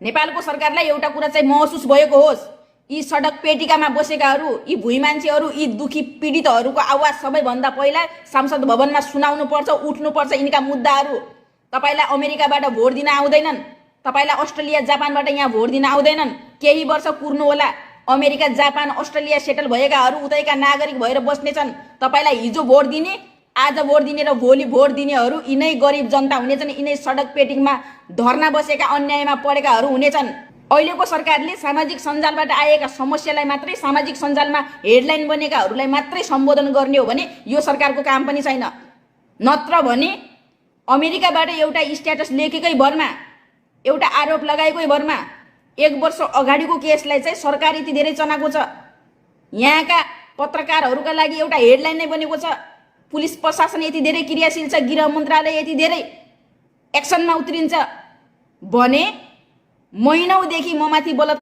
नेपालको सरकारलाई एउटा कुरा चाहिँ महसुस भएको होस्, यी सडक पेटिकामा बसेकाहरू, यी भुइँ मान्छेहरू, यी दुखी पीडितहरूको आवाज सबैभन्दा पहिला संसद भवनमा सुनाउनु पर्छ, उठ्नु पर्छ यिनका मुद्दाहरू। तपाईलाई अमेरिकाबाट भोट दिन आउँदैनन्, तपाईलाई अस्ट्रेलिया जापानबाट यहाँ भोट दिन आउँदैनन्, केही वर्ष कुर्नु होला, अमेरिका जापान अस्ट्रेलिया सेटल भएकाहरू उतैका नागरिक भएर बस्नेछन्। तपाईलाई हिजो भोट दिने, आज भोट दिने र भोलि भोट दिनेहरू यिनै गरिब जनता हुनेछन्, यिनै सडक पेटिङमा धर्ना बसेका अन्यायमा परेकाहरू हुनेछन्। अहिलेको सरकारले सामाजिक सञ्जालबाट आएका समस्यालाई मात्रै, सामाजिक सञ्जालमा हेडलाइन बनेकाहरूलाई मात्रै सम्बोधन गर्ने हो भने यो सरकारको काम पनि छैन। नत्र भने अमेरिकाबाट एउटा स्ट्याटस लेखेकै भरमा, एउटा आरोप लगाएकै भरमा 1 वर्ष अगाडिको केसलाई चाहिँ सरकार यति धेरै चनाको छ, यहाँका पत्रकारहरूका लागि एउटा हेडलाइन नै बनेको छ, पुलिस प्रशासन यति धेरै क्रियाशील छ, गृह मन्त्रालय यति धेरै एक्सनमा उत्रिन्छ भने महिनौदेखि ममाथि बलात्कार